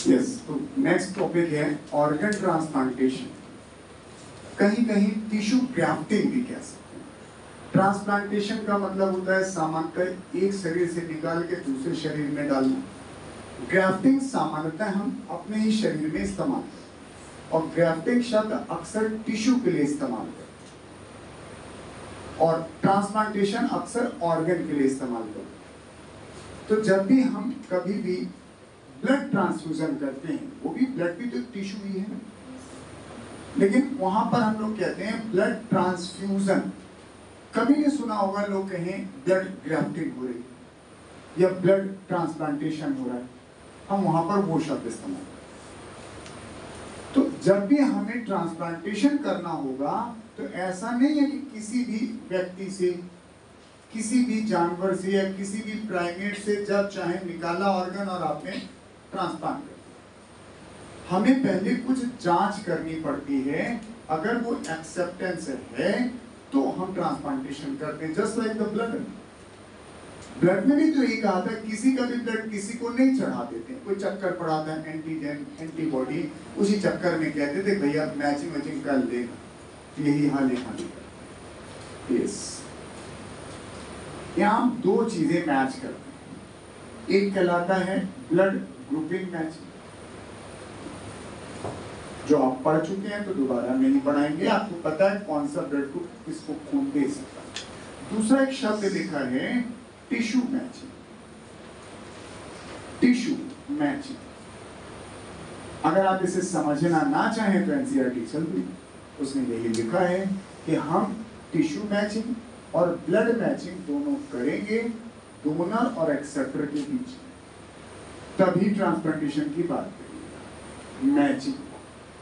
Yes, तो next topic है organ transplantation. कहीं कहीं टिश्यू ग्राफ्टिंग भी कह सकते हैं। ट्रांसप्लांटेशन का मतलब होता है सामान्यतः एक शरीर से निकाल के दूसरे शरीर में डालना। ग्राफ्टिंग सामान्यतः हम अपने ही शरीर में इस्तेमाल करते हैं और ग्राफ्टिंग शब्द अक्सर टिश्यू के लिए इस्तेमाल करते हैं और ट्रांसप्लांटेशन अक्सर ऑर्गन के लिए इस्तेमाल करते हैं। तो जब भी हम कभी भी ब्लड ट्रांसफ्यूजन करते हैं, वो भी ब्लड भी तो टिश्यू ही है, लेकिन वहां पर हम लोग कहते हैं ब्लड ट्रांसफ्यूजन। कभी नहीं सुना होगा लोग कहें ब्लड ग्राफ्टिंग हो रही है या ब्लड ट्रांसप्लांटेशन हो रहा है, हम वहां पर वो शब्द इस्तेमाल करते हैं। तो जब भी हमें ट्रांसप्लांटेशन करना होगा तो ऐसा नहीं है कि किसी भी व्यक्ति से, किसी भी जानवर से या किसी भी प्राइमेट से जब चाहे निकाला ऑर्गन और आपने ट्रांसप्लांट कर दिया। हमें पहले कुछ जांच करनी पड़ती है। अगर वो एक्सेप्टेंस है तो हम ट्रांसप्लांटेशन करते हैं। Just like the blood, blood में भी तो यही कहा था, किसी का भी ब्लड किसी को नहीं चढ़ा देते। कोई चक्कर पड़ा था एंटीजन एंटीबॉडी, उसी चक्कर में कहते थे भैया मैचिंग मैचिंग कर लेगा, यही यहाँ लिखा गया। यस, यहाँ हम दो चीजें मैच करते हैं। एक कहलाता है ब्लड ग्रुपिंग मैचिंग, जो आप पढ़ चुके हैं तो दोबारा नहीं पढ़ाएंगे, आपको पता है कौन सा ब्लड ग्रुप किसको खून दे सकता है। दूसरा एक शब्द लिखा है टिश्यू मैचिंग। टिश्यू मैचिंग, अगर आप इसे समझना ना चाहें तो एनसीईआरटी चल रही, उसमें यही लिखा है कि हम टिश्यू मैचिंग और ब्लड मैचिंग दोनों करेंगे डोनर और एक्सेप्टर के बीच, तभी ट्रांसप्लांटेशन की बात करेंगे। मैचिंग,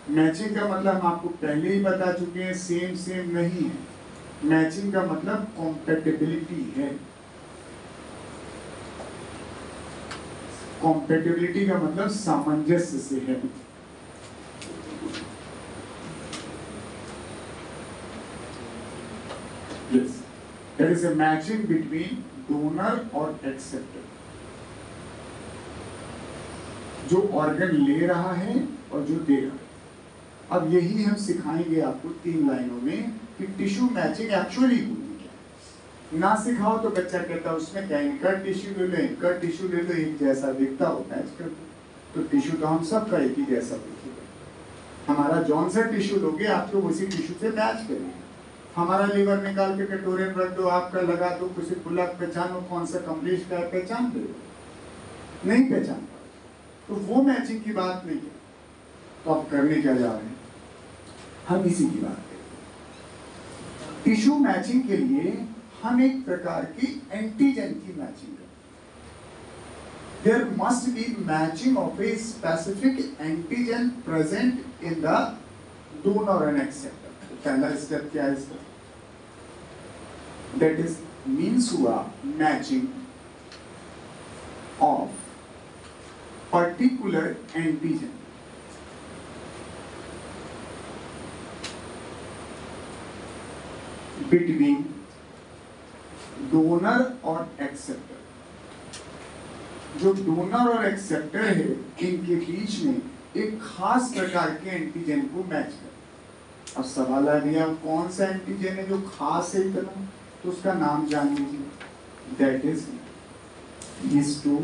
मैचिंग का मतलब हम आपको पहले ही बता चुके हैं, सेम सेम नहीं है। मैचिंग का मतलब कॉम्पेटिबिलिटी है। कॉम्पेटिबिलिटी का मतलब सामंजस्य से है। Yes, there is a matching between donor और एक्सेप्टर। जो ऑर्गन ले रहा है और जो दे रहा है। अब यही हम सिखाएंगे आपको 3 लाइनों में कि टिश्यू मैचिंग एक्चुअली होती क्या है। ना सिखाओ तो बच्चा कहता है उसमें क्या, इनका टिश्यू ले लो इनका टिश्यू ले लो, एक जैसा दिखता हो मैच कर दो। तो टिश्यू तो हम सबका एक ही जैसा दिखेगा। हमारा जौन सा टिश्यू लोगे आप लोग उसी टिश्यू से मैच करेंगे। हमारा लीवर निकाल के कटोरे में रख दो, आपका लगा दो, किसी बुलक पहचानो कौन सा कमलेश का है, पहचान दो, नहीं पहचान पाए तो वो मैचिंग की बात नहीं है। तो आप करने क्या जा रहे हैं, हम इसी की बात करें। टिश्यू मैचिंग के लिए हम एक प्रकार की एंटीजन की मैचिंग करते हैं। There must be matching of a specific antigen present in the donor and acceptor. पहला स्टेप क्या है इसका, दैट इज मीन्स हुआ matching of particular antigen between donor और एक्सेप्टर। जो डोनर और एक्सेप्टर है इनके बीच में एक खास प्रकार के एंटीजन को मैच कर। अब सवाल आ गया कौन सा एंटीजन है जो खास है इतना, तो उसका नाम जान लीजिए, that is histo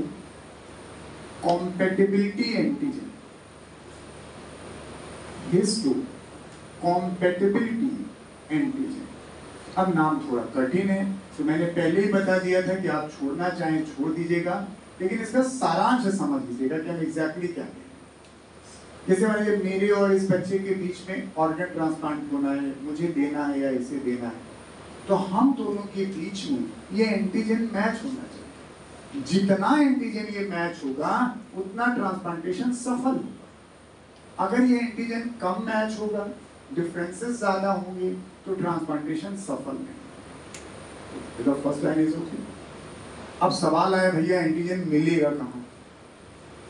compatibility antigen. Histo compatibility antigen. अब नाम थोड़ा कठिन है तो मैंने पहले ही बता दिया था कि आप छोड़ना चाहें छोड़ दीजिएगा, लेकिन इसका सारांश समझ लीजिएगा कि हम एग्जैक्टली क्या करें। जैसे मान लीजिए मेरे और इस बच्चे के बीच में ऑर्गन ट्रांसप्लांट होना है, मुझे देना है या इसे देना है, तो हम दोनों के बीच में ये एंटीजन मैच होना चाहिए। जितना एंटीजन ये मैच होगा उतना ट्रांसप्लांटेशन सफल होगा। अगर ये एंटीजन कम मैच होगा, डिफरेंसेस ज्यादा होंगे, तो ट्रांसप्लांटेशन सफल नहीं। तो फर्स्ट लाइन इज ओके। अब सवाल आया भैया एंटीजन मिलेगा कहाँ।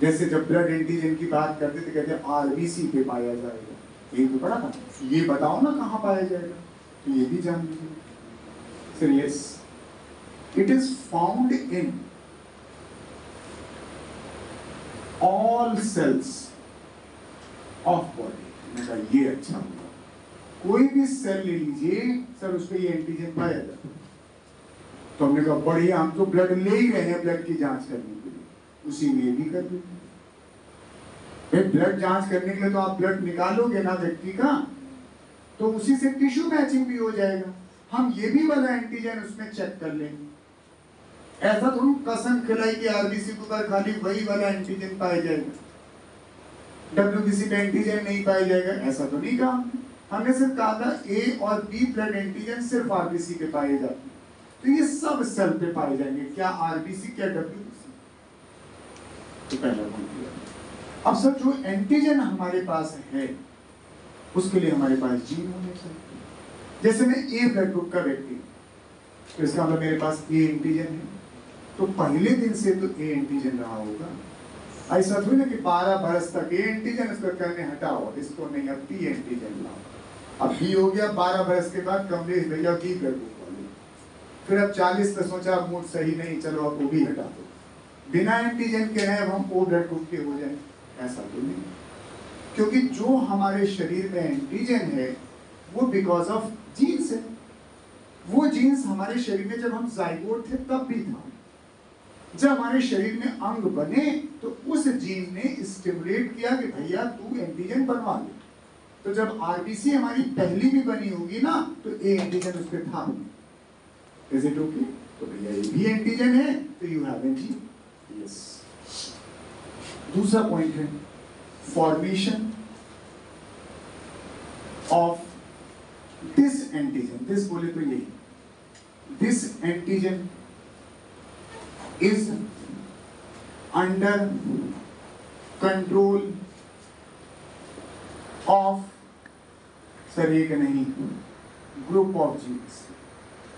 जैसे जब ब्लड एंटीजन की बात करते थे कहते आरबीसी पे पाया जाएगा, यही तो पढ़ा था, ये बताओ ना कहाँ पाया जाएगा, तो ये भी जान लीजिए। Sir yes, it is found in all cells of body. मैंने कहा ये अच्छा होगा, कोई भी सेल ले लीजिए सर उस पर ये एंटीजन पाया जाता है। तो हमने कहा बढ़िया, हम तो ब्लड ले ही रहे हैं ब्लड की जांच करने के लिए, उसी में भी कर देंगे। ब्लड जांच करने के लिए तो आप ब्लड निकालोगे ना व्यक्ति का, तो उसी से टिश्यू मैचिंग भी हो जाएगा। हम ये भी वाला एंटीजन उसमें चेक कर लेंगे। ऐसा तो कसम खिलाई कि आरबीसी के ऊपर खाली वही वाला एंटीजन पाया जाएगा, डब्ल्यूबीसी पे एंटीजन नहीं पाया जाएगा, ऐसा तो नहीं कहा। हमने सिर्फ कहा था ए और बी ब्लड एंटीजन सिर्फ आरबीसी पे पाए जाते हैं, तो ये सब सेल पे पाए जाएंगे, क्या आरबीसी क्या डब्ल्यूबीसी। तो पहला पॉइंट। अब सर जो एंटीजन हमारे पास है उसके लिए हमारे पास जीन होने चाहिए। जैसे मैं ए ब्लड ग्रुप का व्यक्ति, तो इसका मतलब मेरे पास ए एंटीजन है, तो पहले दिन से तो ए एंटीजन रहा होगा। ऐसा थोड़ी ना कि 12 बरस तक ए एंटीजन, इसको कहने हटाओ, इसको नहीं, अब बी एंटीजन लाओ। अब बी हो गया, 12 बरस के बाद कमलेश भैया बी ब्लड ग्रुप वाले, फिर अब 40 पे सोचा अब मूड सही नहीं, चलो अब वो भी हटा दो, बिना एंटीजन के हैं अब हम ओ ब्लड ग्रुप के हो जाए, ऐसा तो नहीं। क्योंकि जो हमारे शरीर में एंटीजन है वो बिकॉज ऑफ जीन्स है। वो जीन्स हमारे शरीर में जब हम जाइगोट थे तब भी था, जब हमारे शरीर में अंग बने तो उस जीन ने स्टिमुलेट किया कि भैया तू एंटीजन बनवा ले। तो जब आरबीसी हमारी पहली भी बनी होगी ना तो ए एंटीजन उस पर था। Is it okay? तो भैया ये भी एंटीजन है तो you have an gene. Yes. दूसरा पॉइंट है formation of this antigen. This बोले तो यही, this antigen is under control of sir एक नहीं ग्रुप ऑफ जीन्स।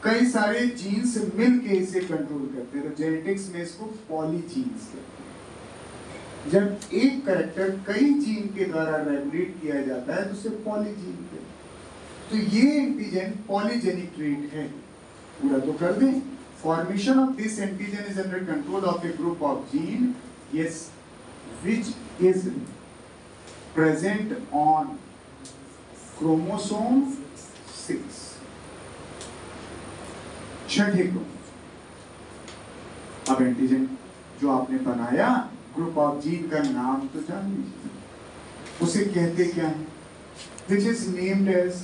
कई सारे जीन्स मिलके इसे कंट्रोल करते हैं, तो जेनेटिक्स में इसको पॉलीजीन्स कहते हैं। जब एक कैरेक्टर कई जीन के द्वारा रेगुलेट किया जाता है तो उसे पॉलीजीन कहते हैं। तो ये एंटीजन पॉलीजेनिक ट्रेट है। पूरा तो कर दें। Formation of this antigen is under control of a group of gene, yes, which is present on chromosome 6. छठे क्रोमोसोम। अब एंटीजन जो आपने बनाया ग्रुप ऑफ जीन का नाम तो जान लीजिए, उसे कहते क्या है? Which is named as,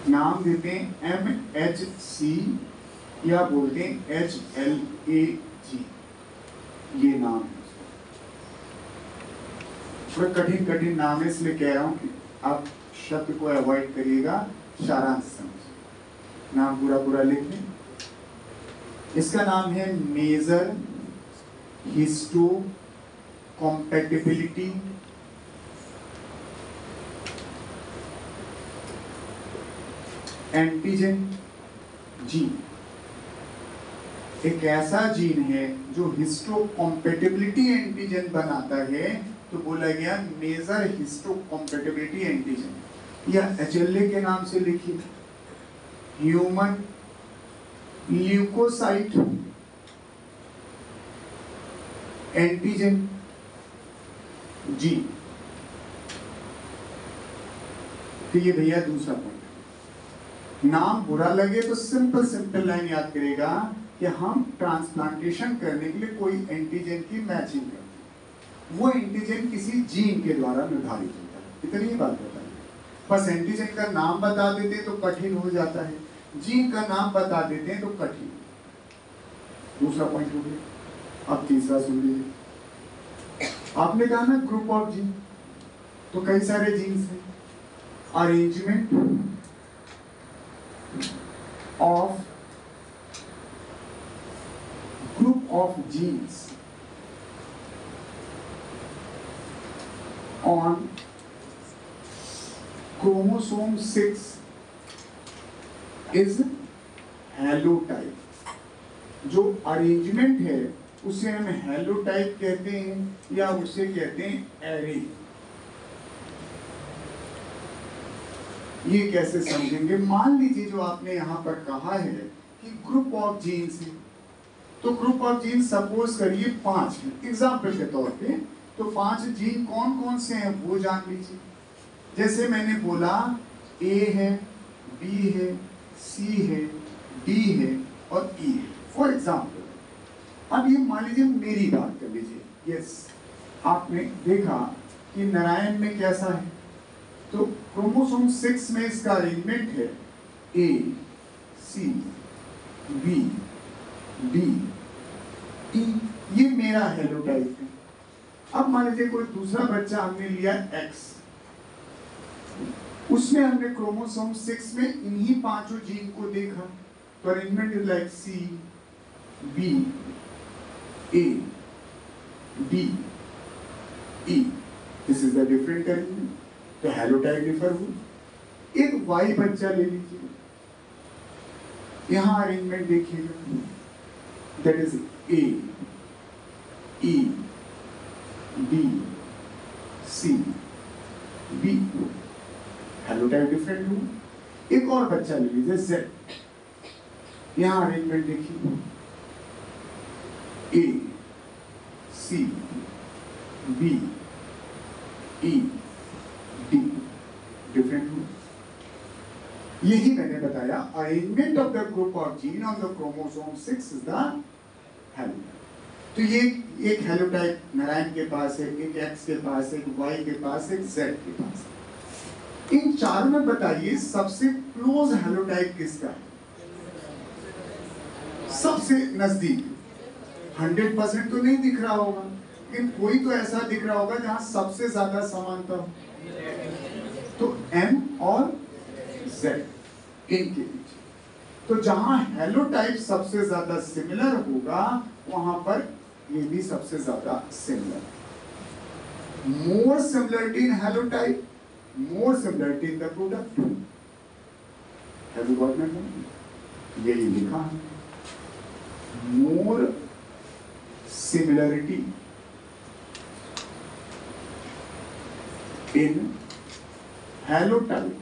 नाम देते हैं MHC या बोलते हैं HLA-G, ये नाम है। थोड़ा कठिन कठिन नाम है इसलिए कह रहा हूं कि आप शब्द को अवॉइड करिएगा, सारांश समझिए। नाम पूरा पूरा लिख लें। इसका नाम है major histocompatibility antigen gene. एक ऐसा जीन है जो हिस्टोकॉम्पैटिबिलिटी एंटीजन बनाता है, तो बोला गया मेजर हिस्टोकॉम्पैटिबिलिटी एंटीजन, या HLA के नाम से लिखिए, ह्यूमन ल्यूकोसाइट एंटीजन जीन। तो ये भैया दूसरा पॉइंट। नाम बुरा लगे तो सिंपल लाइन याद करेगा कि हम ट्रांसप्लांटेशन करने के लिए कोई एंटीजन की मैचिंग करते हैं, वो एंटीजन किसी जीन के द्वारा निर्धारित होता है। इतनी ही बात बताइए, बस एंटीजन का नाम बता देते तो कठिन हो जाता है, जीन का नाम बता देते हैं तो कठिन। दूसरा पॉइंट हो गया। अब तीसरा सुन लीजिए। आपने कहा ना ग्रुप ऑफ जीन, तो कई सारे जीन्स हैं। Arrangement of group of genes on chromosome 6 is halotype। जो अरेंजमेंट है उसे हम हेलोटाइप कहते हैं या उसे कहते हैं एरे। ये कैसे समझेंगे? मान लीजिए जो आपने यहाँ पर कहा है कि ग्रुप ऑफ जीन्स है, तो ग्रुप ऑफ जीन सपोज करिए 5 है एग्जाम्पल के तौर पे, तो 5 जीन कौन कौन से हैं वो जान लीजिए। जैसे मैंने बोला ए है, बी है, सी है, डी है और ई है फॉर एग्जाम्पल। अब ये मान लीजिए मेरी बात कर लीजिए। यस, आपने देखा कि नारायण में कैसा है, तो क्रोमोसोम 6 में इसका अरेंजमेंट है ए, सी, बी, डी, ई, ये मेरा हेलोटाइप है। अब मान लीजिए कोई दूसरा बच्चा हमने लिया एक्स, उसमें हमने क्रोमोसोम 6 में इन्हीं 5 जीन को देखा, तो arrangement is like C, B, A, D, E. This is the different arrangement, तो हेलोटाइप डिफर हुआ। एक वाई बच्चा ले लीजिए, यहां अरेंजमेंट देखिएगा, that is A, E, D, C, B, haplotype different हुआ। एक और बच्चा ले लीजिए जेड, यहां अरेंजमेंट देखिए, A, C, B, E, D, different हुआ। यही मैंने बताया, arrangement of the group of gene on the chromosome 6 is the haplotype. तो ये एक हेलोटाइप नारायण के पास है, एक एक्स के पास है, एक वाई के पास है, एक जेड के पास है। इन चारों में बताइए सबसे क्लोज हेलोटाइप किसका है? सबसे नजदीक 100% तो नहीं दिख रहा होगा, लेकिन कोई तो ऐसा दिख रहा होगा जहां सबसे ज्यादा समानता हो, तो एम और जेड इनके बीच। तो जहां हेलोटाइप सबसे ज्यादा सिमिलर होगा वहां पर ये भी सबसे ज्यादा similar. More similarity in haplotype, more similarity in the product. Have you got my point? यही लिखा है, more similarity in haplotype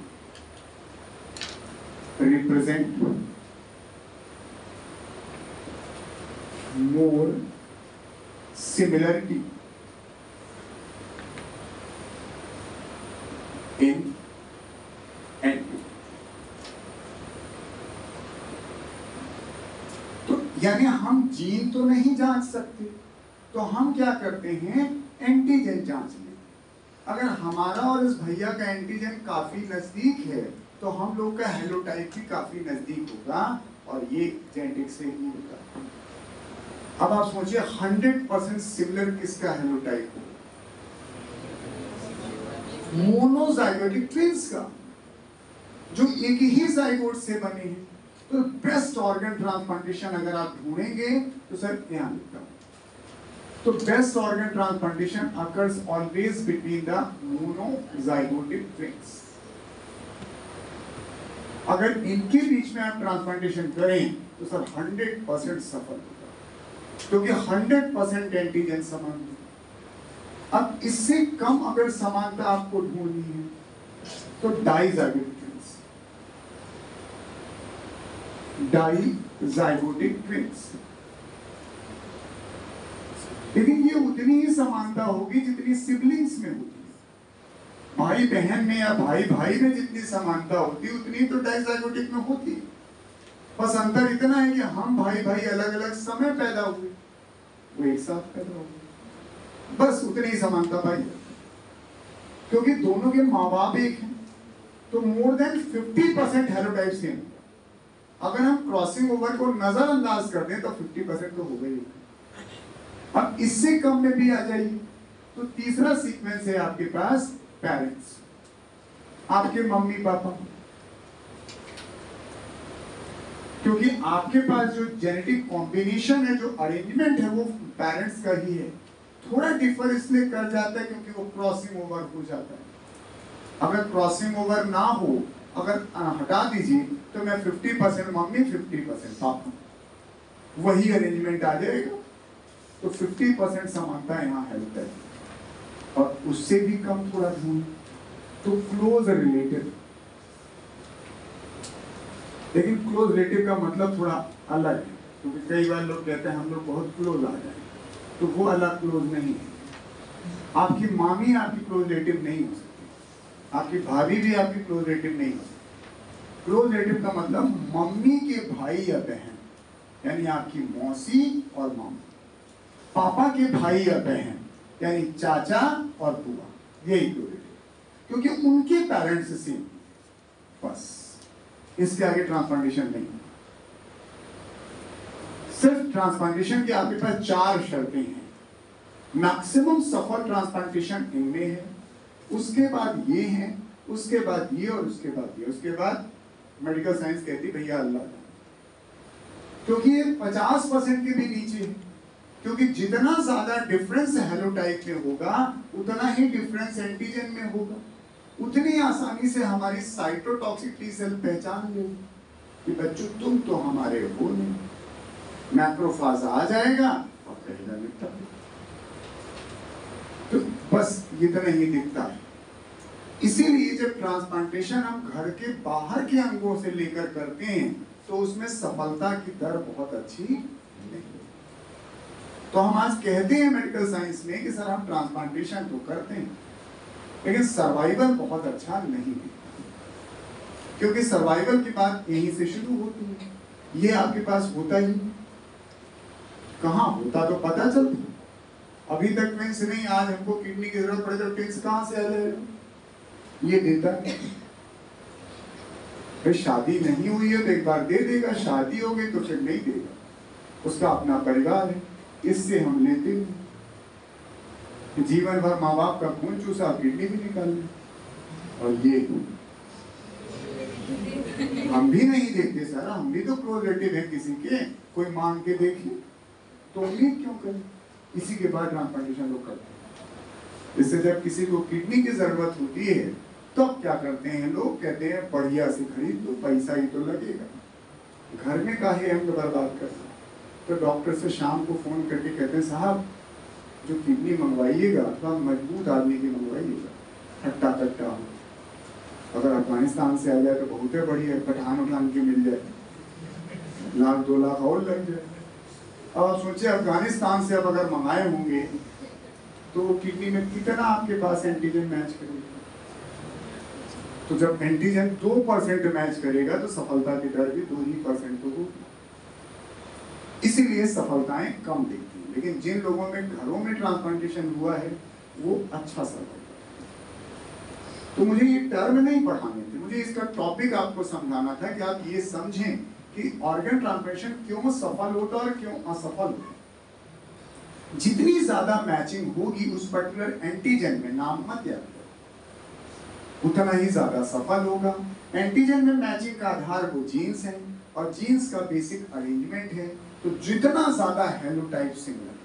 represent more similarity in N2। तो यानी हम जीन तो नहीं जांच सकते, तो हम क्या करते हैं, एंटीजन जांच लेते। अगर हमारा और इस भैया का एंटीजन काफी नजदीक है तो हम लोग का हेलोटाइप भी काफी नजदीक होगा, और ये जेनेटिक से ही होगा। अब आप सोचिए 100% सिमिलर किसका हेलोटाइप हो? मोनोजाइगोटिक ट्विंस का, जो एक ही जाइगोट से बने हैं। तो बेस्ट ऑर्गन ट्रांसप्लांटेशन अगर आप ढूंढेंगे तो सर यहाँ लिखता हूं, तो best organ transplantation occurs always between the monozygotic twins. अगर इनके बीच में आप ट्रांसप्लांटेशन करें तो सर 100% सफल होगा, क्योंकि 100% एंटीजन समान है। अब इससे कम अगर समानता आपको ढूंढनी है तो डाइजाइगोटिक ट्विंस, डाइजाइगोटिक ट्विंस। लेकिन ये उतनी ही समानता होगी जितनी सिबलिंग्स में होती है। भाई बहन में या भाई भाई में जितनी समानता होती उतनी तो डाइजाइगोटिक में होती। बस अंतर इतना है कि हम भाई भाई अलग अलग समय पैदा हुए, वो एक साथ पैदा हुए, बस उतनी ही समानता पाई। क्योंकि दोनों के माँ बाप एक हैं, तो मोर देन 50% हेलोटाइप सेम। अगर हम क्रॉसिंग ओवर को नजरअंदाज कर दें तो 50% तो हो गई। अब इससे कम में भी आ जाइए, तो तीसरा सीक्वेंस है आपके पास पेरेंट्स, आपके मम्मी पापा। क्योंकि आपके पास जो जेनेटिक कॉम्बिनेशन है, जो अरेंजमेंट है, वो पेरेंट्स का ही है। थोड़ा डिफर इसलिए कर जाता है क्योंकि वो क्रॉसिंग ओवर हो जाता है। अगर क्रॉसिंग ओवर ना हो, अगर हटा दीजिए, तो मैं 50% मम्मी 50% पापा, वही अरेंजमेंट आ जाएगा। तो 50% समानता यहाँ हेल्प है, और उससे भी कम थोड़ा ढूंढ तो क्लोज रिलेटिव। लेकिन क्लोज रिलेटिव का मतलब थोड़ा अलग है। क्योंकि कई बार लोग कहते हैं हम लोग बहुत क्लोज आ जाए, तो वो अलग क्लोज नहीं है। आपकी मामी आपकी क्लोज रिलेटिव नहीं हो सकती, आपकी भाभी भी आपकी क्लोज रिलेटिव नहीं हो सकती। क्लोज रिलेटिव का मतलब मम्मी के भाई या बहन, यानी आपकी मौसी और मामा, पापा के भाई या बहन यानी चाचा और बुआ, यही क्लोज रिलेटिव, क्योंकि उनके पेरेंट्स सेम, बस इसके आगे ट्रांसप्लांटेशन नहीं। सिर्फ ट्रांसप्लांटेशन के आपके पास 4 शर्तें हैं। मैक्सिमम सफल ट्रांसप्लांटेशन इनमें है, उसके बाद ये है, उसके बाद ये और उसके बाद ये, उसके बाद मेडिकल साइंस कहती भैया अल्लाह, क्योंकि ये 50% के भी नीचे है। क्योंकि जितना ज्यादा डिफरेंस हेलोटाइप में होगा उतना ही डिफरेंस एंटीजन में होगा, उतनी आसानी से हमारी साइटोटॉक्सिक टी सेल पहचान लेगी कि बच्चों तुम तो हमारे हो नहीं। मैक्रोफाज आ जाएगा और कहेगा निकटा, तो बस इतना ही दिखता है। इसीलिए जब ट्रांसप्लांटेशन हम घर के बाहर के अंगों से लेकर करते हैं तो उसमें सफलता की दर बहुत अच्छी नहीं। तो हम आज कहते हैं मेडिकल साइंस में कि सर हम ट्रांसप्लांटेशन तो करते हैं, लेकिन सर्वाइवल बहुत अच्छा नहीं है, क्योंकि सर्वाइवल की बात यहीं से शुरू होती है। ये आपके पास होता ही कहाँ होता तो पता चलता, अभी तक ट्विंस नहीं, आज हमको किडनी की जरूरत पड़े तो ट्विंस कहाँ से आ जाएगा, ये देता है। फिर शादी नहीं हुई है तो एक बार दे देगा, शादी हो गई तो फिर नहीं देगा, उसका अपना परिवार है, इससे हम लेते हैं। जीवन भर माँ बाप का खून चूसा, किडनी भी निकाल ली, और ये हम भी नहीं देखते सर, हम भी तो क्लोज रिलेटिव है किसी के, कोई मांग के देखे तो उम्मीद क्यों करें। इसी के बाद ट्रांसप्लांटेशन लोग करते हैं। इससे जब किसी को किडनी की जरूरत होती है तब क्या करते हैं लोग, कहते हैं बढ़िया से खरीद लो, पैसा ही तो लगेगा, घर में काहे हम तो बर्बाद कर। तो डॉक्टर से शाम को फोन करके कहते हैं साहब जो किडनी मंगवाइएगा तो मजबूत आदमी की मंगवाइएगा, हट्टा कट्टा हो, अगर अफगानिस्तान से आ जाए तो बहुत है बढ़िया, पठान उठान की मिल जाए, 1-2 लाख और लग जाए। अब सोचिए अफगानिस्तान से अब अगर मंगाए होंगे तो किडनी में कितना आपके पास एंटीजन मैच करेगा, तो जब एंटीजन 2% मैच करेगा तो सफलता की दर भी 2% तो होगी। इसीलिए सफलताएं कम दिखती हैं, लेकिन जिन लोगों में घरों में ट्रांसप्लांटेशन हुआ है वो अच्छा सफल। तो मुझे ये टर्म नहीं पढ़ाने थे, मुझे इसका टॉपिक आपको समझाना था कि आप ये समझें कि ऑर्गन ट्रांसप्लांटेशन क्यों सफल होता है और क्यों असफल होता है। जितनी ज्यादा मैचिंग होगी उस पर्टिकुलर एंटीजन में, नाम मत याद करो, उतना ही ज्यादा सफल होगा। एंटीजन में मैचिंग का आधार वो जीन्स है और जीन्स का बेसिक अरेंजमेंट है, तो जितना ज्यादा हेलोटाइप सिमिलर।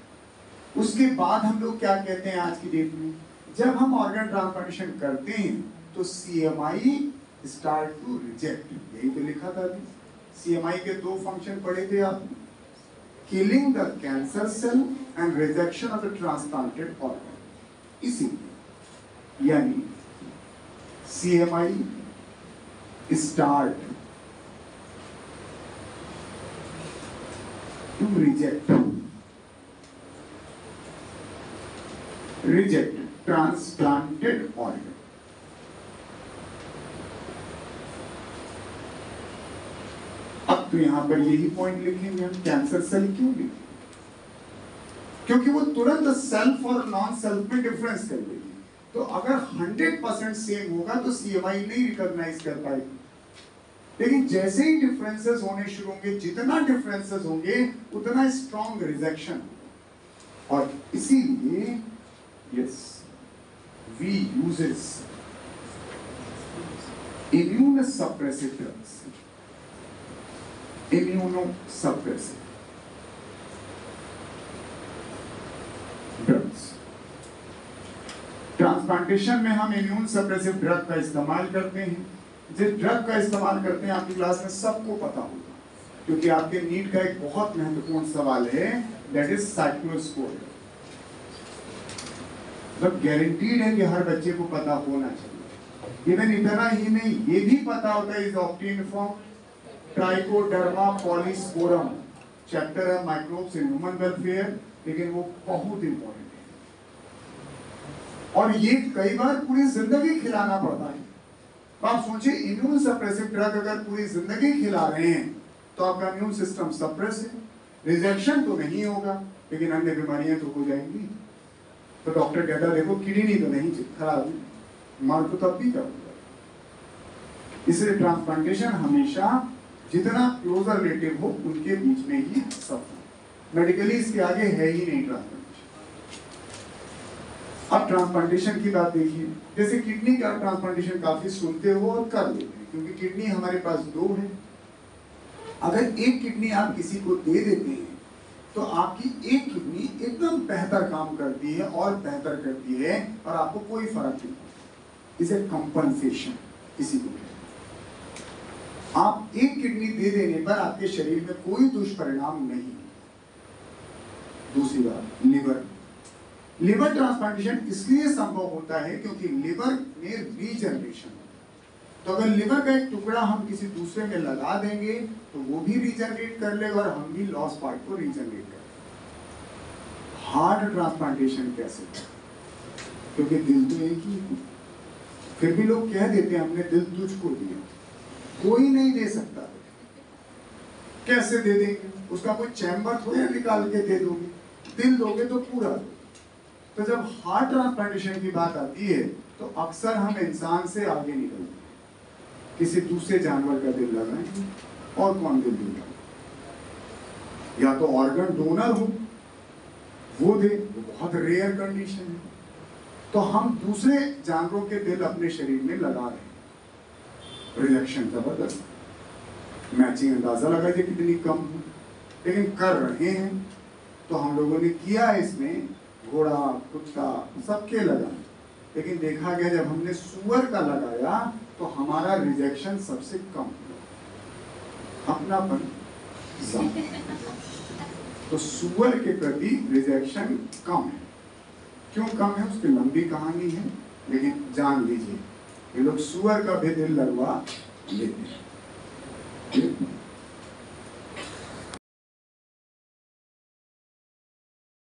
उसके बाद हम लोग क्या कहते हैं आज की डेट में, जब हम ऑर्गन ट्रांसप्लांटेशन करते हैं तो CMI स्टार्ट टू रिजेक्ट, यही तो लिखा था अभी। CMI के 2 फंक्शन पढ़े थे आप, killing the cancer cell and rejection of the transplanted organ. इसीलिए यानी CMI start to reject transplanted organ। अब तो यहां पर यही पॉइंट लिखेंगे हम, कैंसर सेल क्यों लिखेंगे, क्योंकि वो तुरंत सेल्फ और नॉन सेल्फ में डिफरेंस कर देगी। तो अगर 100% सेम होगा तो CMI नहीं रिकॉग्नाइज कर पाएगी, लेकिन जैसे ही डिफरेंसेस होने शुरू होंगे, जितना डिफरेंसेस होंगे उतना स्ट्रॉन्ग रिजेक्शन होगा। और इसीलिए yes we uses immunosuppressive drugs, immunosuppressive drugs। Transplantation में हम इम्यून सप्रेसिव ड्रग का इस्तेमाल करते हैं। जिस ड्रग का इस्तेमाल करते हैं आपकी क्लास में सबको पता होगा, क्योंकि आपके नीट का एक बहुत महत्वपूर्ण सवाल है, दैट इज साइक्लोस्पोरिन। मतलब गारंटीड है कि हर बच्चे को पता होना चाहिए। इवन इतना ही नहीं, ये भी पता होता है is obtained from trichoderma polysporum, chapter है माइक्रोब्स इन ह्यूमन वेलफेयर, लेकिन वो बहुत इंपॉर्टेंट है और ये कई बार पूरी जिंदगी खिलाना पड़ता है। आप सोचिए, इम्यून सप्रेसिव ड्रग अगर पूरी जिंदगी खिला रहे हैं तो आपका इम्यून सिस्टम सप्रेस है, रिजेक्शन तो नहीं होगा लेकिन अन्य बीमारियां तो हो जाएंगी। तो डॉक्टर कहता है देखो किडनी तो नहीं खराब, मार तो तब भी करूंगा। इसलिए ट्रांसप्लांटेशन हमेशा जितना क्लोजर रिलेटिव हो उनके बीच में ही सब, मेडिकली इसके आगे है ही नहीं ट्रांसप्लांटेशन। अब ट्रांसप्लांटेशन की बात देखिए, जैसे किडनी का ट्रांसप्लांटेशन काफी सुनते हो और कर लेते हैं क्योंकि किडनी हमारे पास दो है। अगर एक किडनी आप किसी को दे देते हैं तो आपकी एक किडनी एकदम बेहतर काम करती है और बेहतर करती है और आपको कोई फर्क नहीं पड़ता। इसे कंपनसेशन किसी को कहते हैं। आप एक किडनी दे देने पर आपके शरीर में कोई दुष्परिणाम नहीं। दूसरी बात, लिवर ट्रांसप्लांटेशन इसलिए संभव होता है क्योंकि लिवर में रीजनरेशन, तो अगर लिवर का एक टुकड़ा हम किसी दूसरे में लगा देंगे तो वो भी रीजनरेट कर लेगा और हम भी लॉस पार्ट को रीजनरेट करेंगे। हार्ट ट्रांसप्लांटेशन कैसे? क्योंकि दिल तो एक ही है, फिर भी लोग कह देते हैं हमने दिल तुझको दिया, कोई नहीं दे सकता। कैसे दे देंगे? उसका कोई चैम्बर थोड़ा निकाल के दे दोगे, दिल दोगे तो पूरा दो। तो जब हार्ट ट्रांसप्लांटेशन की बात आती है तो अक्सर हम इंसान से आगे निकलते हैं, किसी दूसरे जानवर का दिल लगाएंगे और कौन दिल देगा? या तो ऑर्गन डोनर हो वो दे, वो बहुत रेयर कंडीशन है, तो हम दूसरे जानवरों के दिल अपने शरीर में लगा रहे हैं। रिजेक्शन जबरदस्त, मैचिंग अंदाजा लगाइए कितनी कम हो, लेकिन कर रहे हैं। तो हम लोगों ने किया इसमें, घोड़ा कुत्ता सबके लगा, लेकिन देखा गया जब हमने सूअर का लगाया तो हमारा रिजेक्शन सबसे कम हुआ, अपनापन ज्यादा। तो सूअर के प्रति रिजेक्शन कम है। क्यों कम है उसकी लंबी कहानी है, लेकिन जान लीजिए ये लोग सूअर का भी दिल लगवा लेते हैं।